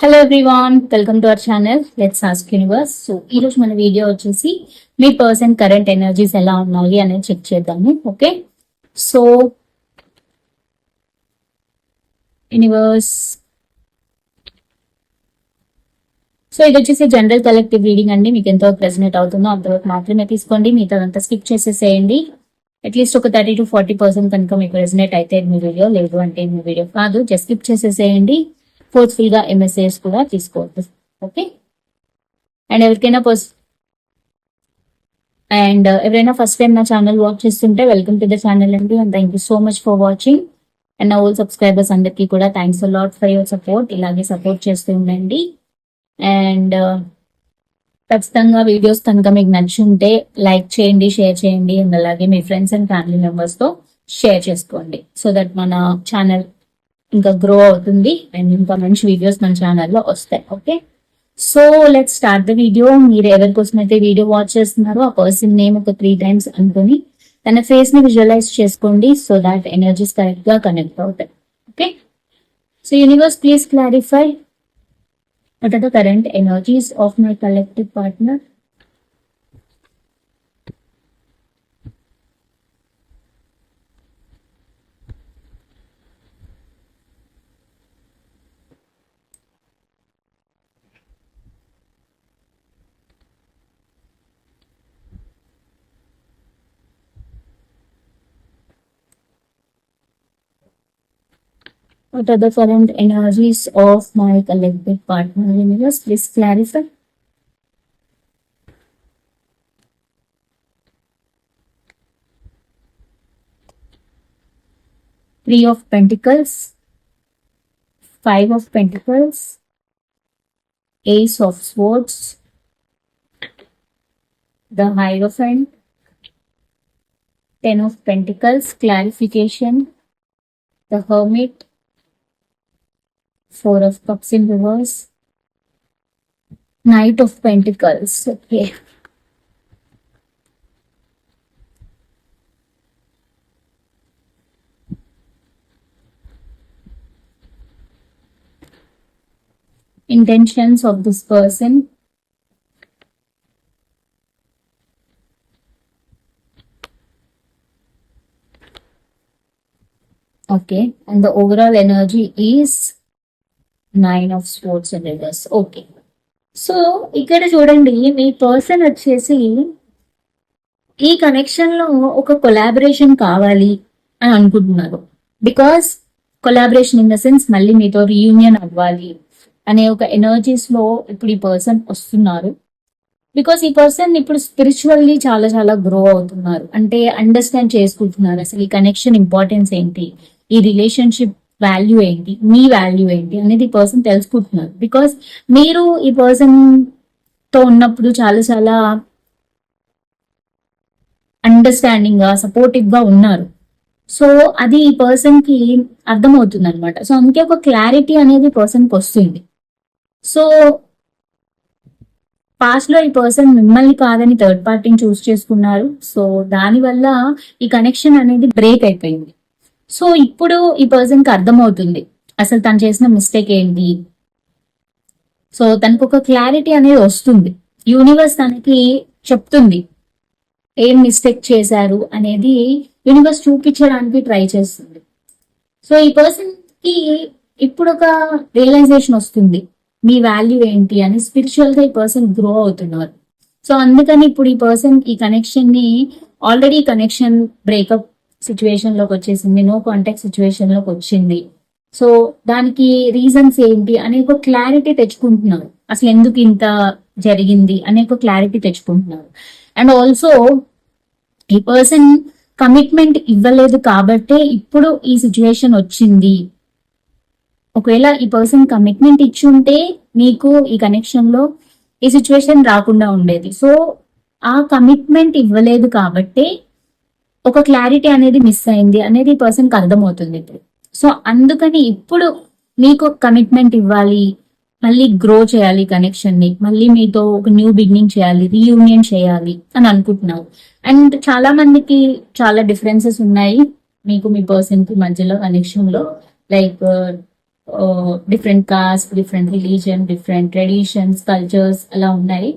Hello everyone, welcome to our channel let's ask universe. So ఈ రోజు మన video వచ్చేసి మీ పర్సన్ కరెంట్ ఎనర్జీస్ ఎలా ఉన్నాయి అనేది చెక్ చేద్దాము. ఓకే, సో యూనివర్స్, సో ఇది వచ్చేసి జనరల్ కలెక్టివ్ రీడింగ్ అండి. మీకు ఎంతవరకు రెజనేట్ అవుతుందో అంతవరకు మాత్రమే తీసుకోండి, మిగతాదంతా స్కిప్ చేసేసేయండి. అట్లీస్ట్ ఒక 30-40% కనుక మీకు రెజనేట్ అయితే మీ వీడియో, లేదు అంటే మీ వీడియో కాదు, జస్ట్ స్కిప్ చేసేసేయండి. ఫోర్స్ఫుల్ గా ఎంఎస్ఏస్ కూడా తీసుకోవద్దు. ఓకే, అండ్ ఎవరికైనా ఎవరైనా ఫస్ట్ టైం నా ఛానల్ వాచ్ చేస్తుంటే వెల్కమ్ టు ద ఛానల్ అండి, and thank you so much for watching. And నా ఓల్ సబ్స్క్రైబర్స్ అందరికీ కూడా thanks a lot for your support. ఇలాగే సపోర్ట్ చేస్తూ ఉండండి. అండ్ ఖచ్చితంగా వీడియోస్ కనుక మీకు నచ్చుంటే లైక్ చేయండి, షేర్ చేయండి, అండ్ అలాగే మీ ఫ్రెండ్స్ అండ్ ఫ్యామిలీ మెంబర్స్ తో షేర్ చేసుకోండి, సో దట్ మన ఛానల్ ఇంకా గ్రో అవుతుంది అండ్ ఇంకా మంచి వీడియోస్ మన ఛానల్లో వస్తాయి. Okay, so let's start the video. మీరు ఎవరి కోసం అయితే వీడియో వాచ్ చేస్తున్నారో ఆ పర్సన్ నేమ్ ఒక 3 times అనుకుని తన ఫేస్ ని విజువలైజ్ చేసుకోండి, సో దాట్ ఎనర్జీస్ కరెక్ట్ గా కనెక్ట్ అవుతాయి. Okay, so universe please clarify what are the current energies of my collective partner. What are the current energies of my collective partner? Universe, please clarify. Three of Pentacles, Five of Pentacles, Ace of Swords, the Hierophant, Ten of Pentacles, clarification, the Hermit, Four of Cups in reverse, Knight of Pentacles. Okay, intentions of this person. Okay, and the overall energy is Nine of Swords in reverse. Okay, so ఇక్కడ చూడండి, మీ person వచ్చేసి ఈ connection లో ఒక collaboration కావాలి అని అనుకుంటున్నారు. Because collaboration in the sense మళ్ళీ మీతో రీయూనియన్ అవ్వాలి అనే ఒక ఎనర్జీస్ లో ఇప్పుడు ఈ పర్సన్ వస్తున్నారు. బికాస్ ఈ పర్సన్ ఇప్పుడు స్పిరిచువల్లీ చాలా చాలా గ్రో అవుతున్నారు, అంటే అండర్స్టాండ్ చేసుకుంటున్నారు అసలు ఈ కనెక్షన్ ఇంపార్టెన్స్ ఏంటి, ఈ రిలేషన్షిప్ వాల్యూ ఏంటి, మీ వాల్యూ ఏంటి అనేది ఈ పర్సన్ తెలుసుకుంటున్నారు. బికాస్ మీరు ఈ పర్సన్ తో ఉన్నప్పుడు చాలా చాలా అండర్స్టాండింగ్ గా, సపోర్టివ్ గా ఉన్నారు. సో అది ఈ పర్సన్ కి అర్థమవుతుంది అనమాట. సో అందుకే ఒక క్లారిటీ అనేది పర్సన్ కి వస్తుంది. సో పాస్ట్ లో ఈ పర్సన్ మిమ్మల్ని కాదని థర్డ్ పార్టీని చూస్ చేసుకున్నారు. సో దానివల్ల ఈ కనెక్షన్ అనేది బ్రేక్ అయిపోయింది. సో ఇప్పుడు ఈ పర్సన్ కి అర్థమవుతుంది అసలు తను చేసిన మిస్టేక్ ఏంటి. సో తనకు ఒక క్లారిటీ అనేది వస్తుంది. యూనివర్స్ తనకి చెప్తుంది ఏం మిస్టేక్ చేశారు అనేది యూనివర్స్ చూపించడానికి ట్రై చేస్తుంది. సో ఈ పర్సన్ కి ఇప్పుడు ఒక రియలైజేషన్ వస్తుంది మీ వాల్యూ ఏంటి అని. స్పిరిచువల్ గా ఈ పర్సన్ గ్రో అవుతున్నారు. సో అందుకని ఇప్పుడు ఈ పర్సన్ ఈ కనెక్షన్ ని ఆల్రెడీ కనెక్షన్ బ్రేకప్ సిచ్యువేషన్ లోకి వచ్చేసింది, నో కాంటాక్ట్ సిచ్యువేషన్ లోకి వచ్చింది. సో దానికి రీజన్స్ ఏంటి అనే ఒక క్లారిటీ తెచ్చుకుంటున్నారు. అసలు ఎందుకు ఇంత జరిగింది అనే ఒక క్లారిటీ తెచ్చుకుంటున్నారు. అండ్ ఆల్సో ఈ పర్సన్ కమిట్మెంట్ ఇవ్వలేదు కాబట్టే ఇప్పుడు ఈ సిచ్యువేషన్ వచ్చింది. ఒకవేళ ఈ పర్సన్ కమిట్మెంట్ ఇచ్చి ఉంటే మీకు ఈ కనెక్షన్ లో ఈ సిచ్యువేషన్ రాకుండా ఉండేది. సో ఆ కమిట్మెంట్ ఇవ్వలేదు కాబట్టే ఒక క్లారిటీ అనేది మిస్ అయింది అనేది ఈ పర్సన్ కి అర్థమవుతుంది ఇప్పుడు. సో అందుకని ఇప్పుడు మీకు కమిట్మెంట్ ఇవ్వాలి, మళ్ళీ గ్రో చేయాలి కనెక్షన్ ని, మళ్ళీ మీతో ఒక న్యూ బిగినింగ్ చేయాలి, రీయూనియన్ చేయాలి అని అనుకుంటున్నారు. అండ్ చాలా మందికి చాలా డిఫరెన్సెస్ ఉన్నాయి మీకు మీ పర్సన్ కి మధ్యలో కనెక్షన్ లో. Like different cost, different religion, different traditions, cultures అలా ఉన్నాయి.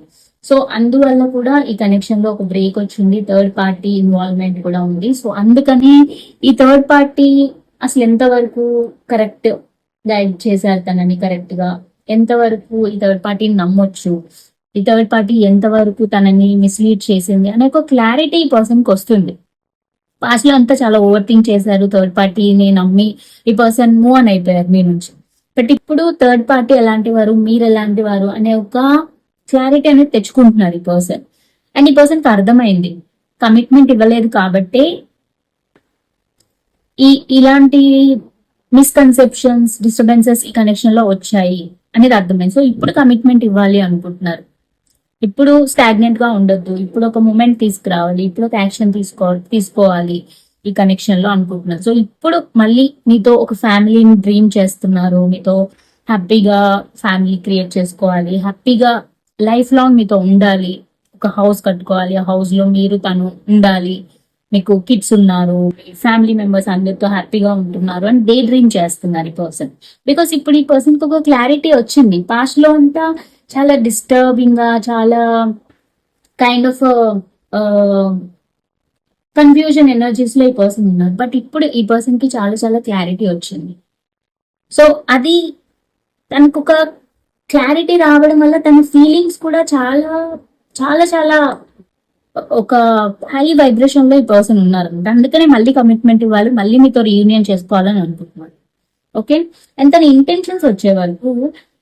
సో అందువల్ల కూడా ఈ కనెక్షన్ లో ఒక బ్రేక్ వచ్చింది, థర్డ్ పార్టీ ఇన్వాల్వ్మెంట్ కూడా ఉంది. సో అందుకని ఈ థర్డ్ పార్టీ అసలు ఎంతవరకు కరెక్ట్ గైడ్ చేశారు తనని కరెక్ట్ గా, ఎంతవరకు ఈ థర్డ్ పార్టీని నమ్మొచ్చు, ఈ థర్డ్ పార్టీ ఎంతవరకు తనని మిస్లీడ్ చేసింది అనే ఒక క్లారిటీ ఈ పర్సన్ కి వస్తుంది. పాస్ట్ లో అంతా చాలా ఓవర్ థింక్ చేశారు, థర్డ్ పార్టీని నమ్మి ఈ పర్సన్ మూవ్ అని అయిపోయారు మీ నుంచి. బట్ ఇప్పుడు థర్డ్ పార్టీ ఎలాంటి వారు, మీరు ఎలాంటి వారు అనే ఒక క్లారిటీ అనేది తెచ్చుకుంటున్నారు ఈ పర్సన్. అండ్ ఈ పర్సన్ కి అర్థమైంది కమిట్మెంట్ ఇవ్వలేదు కాబట్టి ఇలాంటి మిస్కన్సెప్షన్స్, డిస్టర్బెన్సెస్ ఈ కనెక్షన్ లో వచ్చాయి అనేది అర్థమైంది. సో ఇప్పుడు కమిట్మెంట్ ఇవ్వాలి అనుకుంటున్నారు, ఇప్పుడు స్టాగ్నెంట్ గా ఉండొద్దు, ఇప్పుడు ఒక మూమెంట్ తీసుకురావాలి, ఇప్పుడు ఒక యాక్షన్ తీసుకోవాలి ఈ కనెక్షన్ లో అనుకుంటున్నారు. సో ఇప్పుడు మళ్ళీ మీతో ఒక ఫ్యామిలీని డ్రీమ్ చేస్తున్నారు, మీతో హ్యాపీగా ఫ్యామిలీ క్రియేట్ చేసుకోవాలి, హ్యాపీగా లైఫ్ లాంగ్ మీతో ఉండాలి, ఒక హౌస్ కట్టుకోవాలి, ఆ హౌస్ లో మీరు తను ఉండాలి, మీకు కిడ్స్ ఉన్నారు, ఫ్యామిలీ మెంబర్స్ అందరితో హ్యాపీగా ఉంటున్నారు అని డే డ్రీమ్ చేస్తున్నారు ఈ పర్సన్. బికాస్ ఇప్పుడు ఈ పర్సన్ కి ఒక క్లారిటీ వచ్చింది. పాస్ట్ లో అంతా చాలా డిస్టర్బింగ్ గా, చాలా కైండ్ ఆఫ్ కన్ఫ్యూజన్ ఎనర్జీస్ లో ఈ పర్సన్ ఉన్నారు. బట్ ఇప్పుడు ఈ పర్సన్ కి చాలా చాలా క్లారిటీ వచ్చింది. సో అది తనకు ఒక క్లారిటీ రావడం వల్ల తన ఫీలింగ్స్ కూడా చాలా చాలా చాలా ఒక హై వైబ్రేషన్ లో ఈ పర్సన్ ఉన్నారు. అందుకనే మళ్ళీ కమిట్మెంట్ ఇవ్వాలి, మళ్ళీ మీతో రీయూనియన్ చేసుకోవాలని అనుకుంటున్నారు. ఓకే, అండ్ తన ఇంటెన్షన్స్ వచ్చే వరకు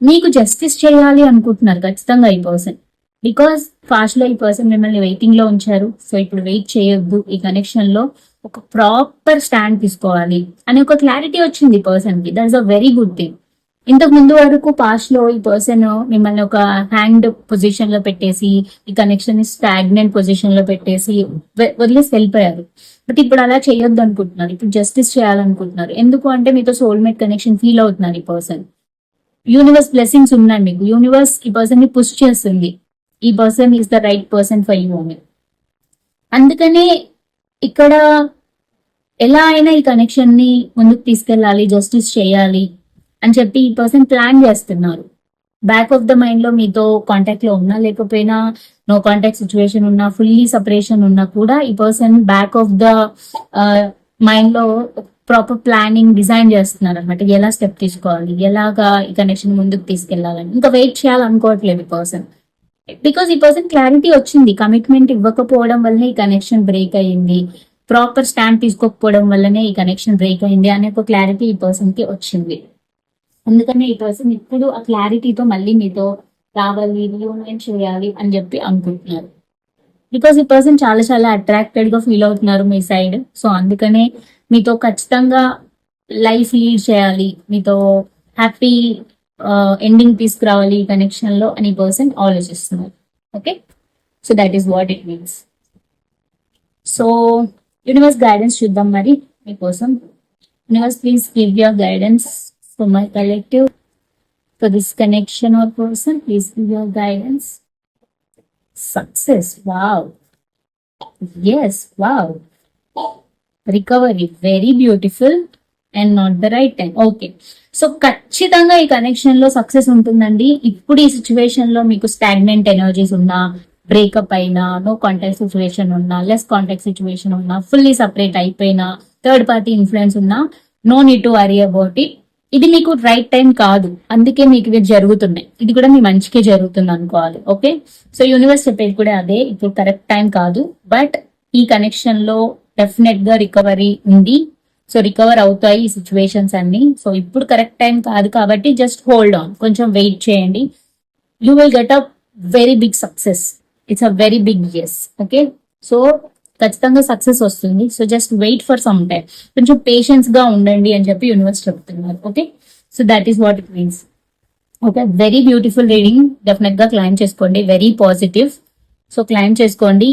మీకు జస్టిస్ చేయాలి అనుకుంటున్నారు ఖచ్చితంగా ఈ పర్సన్. బికాస్ ఫాస్ట్ లో ఈ పర్సన్ మిమ్మల్ని వెయిటింగ్ లో ఉంచారు. సో ఇప్పుడు వెయిట్ చేయొద్దు, ఈ కనెక్షన్ లో ఒక ప్రాపర్ స్టాండ్ తీసుకోవాలి అనే ఒక క్లారిటీ వచ్చింది పర్సన్ కి. That is a very good thing. ఇంతకు ముందు వరకు పాస్ట్ లో ఈ పర్సన్ మిమ్మల్ని ఒక హ్యాండ్ పొజిషన్ లో పెట్టేసి, ఈ కనెక్షన్ ని స్టాగ్నెంట్ పొజిషన్ లో పెట్టేసి వదిలేసి వెళ్ళిపోయారు. బట్ ఇప్పుడు అలా చేయొద్దు అనుకుంటున్నారు, ఇప్పుడు జస్టిస్ చేయాలనుకుంటున్నారు. ఎందుకు అంటే మీతో సోల్మేట్ కనెక్షన్ ఫీల్ అవుతున్నారు ఈ పర్సన్. యూనివర్స్ బ్లెస్సింగ్స్ ఉన్నాయి మీకు, యూనివర్స్ ఈ పర్సన్ ని పుష్ చేస్తుంది, ఈ person is the right person for you అని. అందుకనే ఇక్కడ ఎలా అయినా ఈ కనెక్షన్ ని ముందుకు తీసుకెళ్ళాలి, జస్టిస్ చేయాలి అని చెప్పి ఈ పర్సన్ ప్లాన్ చేస్తున్నారు. బ్యాక్ ఆఫ్ ద మైండ్ లో మీతో కాంటాక్ట్ లో ఉన్నా లేకపోయినా, నో కాంటాక్ట్ సిచ్యువేషన్ ఉన్నా, ఫుల్లీ సపరేషన్ ఉన్నా కూడా ఈ person back of the mind లో ప్రాపర్ ప్లానింగ్ డిజైన్ చేస్తున్నారు అనమాట. ఎలా స్టెప్ తీసుకోవాలి, ఎలాగా ఈ కనెక్షన్ ముందుకు తీసుకెళ్లాలని. ఇంకా వెయిట్ చేయాలనుకోవట్లేదు ఈ పర్సన్. బికాస్ ఈ పర్సన్ క్లారిటీ వచ్చింది, కమిట్మెంట్ ఇవ్వకపోవడం వల్లనే ఈ కనెక్షన్ బ్రేక్ అయ్యింది, ప్రాపర్ స్టాండ్ తీసుకోకపోవడం వల్లనే ఈ కనెక్షన్ బ్రేక్ అయింది అనే ఒక క్లారిటీ ఈ పర్సన్ కి వచ్చింది. అందుకనే ఈ పర్సన్ ఇప్పుడు ఆ క్లారిటీతో మళ్ళీ మీతో రావాలి, రీయూనియన్ చేయాలి అని చెప్పి అనుకుంటున్నారు. బికాస్ ఈ పర్సన్ చాలా చాలా అట్రాక్టెడ్ గా ఫీల్ అవుతున్నారు మీ సైడ్. సో అందుకనే మీతో ఖచ్చితంగా లైఫ్ లీడ్ చేయాలి, మీతో హ్యాపీ ఎండింగ్ తీసుకురావాలి ఈ కనెక్షన్ లో అని పర్సన్ ఆలోచిస్తున్నారు. Okay, so that is what it means. So universe guidance చూద్దాం మరి మీకోసం. Universe please give your guidance for my collective, for this connection or person. Please give your guidance. Success, wow, yes, wow. Recovery, very beautiful and not the right time. Okay, so ఖచ్చితంగా ఈ connection లో success ఉంటుందండి. ఇప్పుడు ఈ situation లో మీకు stagnant energies ఉన్నా, బ్రేకప్ అయినా, నో కాంటాక్ట్ సిచ్యువేషన్ ఉన్నా, లెస్ కాంటాక్ట్ సిచ్యువేషన్ ఉన్నా, ఫుల్లీ సపరేట్ అయిపోయినా, థర్డ్ పార్టీ ఇన్ఫ్లుయెన్స్ ఉన్నా, no need to worry about it. ఇది మీకు రైట్ టైం కాదు, అందుకే మీకు ఇవి జరుగుతున్నాయి. ఇది కూడా మీ మంచికే జరుగుతుంది అనుకోవాలి. ఓకే, సో యూనివర్స్ చెప్పేది కూడా అదే, ఇప్పుడు కరెక్ట్ టైం కాదు. బట్ ఈ కనెక్షన్ లో డెఫినెట్ గా రికవరీ ఉంది. సో రికవర్ అవుతాయి ఈ సిచ్యువేషన్స్ అన్ని. సో ఇప్పుడు కరెక్ట్ టైం కాదు కాబట్టి జస్ట్ హోల్డ్ ఆన్, కొంచెం వెయిట్ చేయండి. You will get a very big success. It's a very big yes. Okay, so ఖచ్చితంగా సక్సెస్ వస్తుంది. So just wait for some time, కొంచెం పేషెన్స్ గా ఉండండి అని చెప్పి యూనివర్స్ చెప్తున్నారు. Okay, so that is what it means. Okay, very beautiful reading. Definite గా claim చేసుకోండి, వెరీ పాజిటివ్. సో క్లైమ్ చేసుకోండి,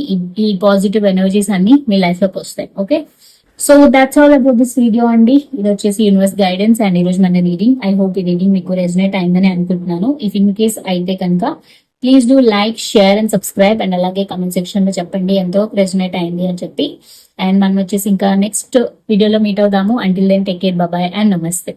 ఈ పాజిటివ్ ఎనర్జీస్ అన్ని మీ లైఫ్ లోకి వస్తాయి. Okay, so that's all about this video అండి. ఇది వచ్చేసి యూనివర్స్ గైడెన్స్ అండ్ ఈ రోజు మన రీడింగ్. ఐ హోప్ ఈ రీడింగ్ మీకు రెజనేట్ అయిందని అనుకుంటున్నాను. ఇఫ్ ఇన్ కేస్ అయితే కనుక please do like, share and subscribe. And అలాగే కమెంట్ సెక్షన్ లో చెప్పండి ఎంతో రెజనేట్ అయింది అని చెప్పి. అండ్ మనం వచ్చేసి ఇంకా నెక్స్ట్ వీడియోలో మీట్ అవుదాము. Until then take care, bye and నమస్తే.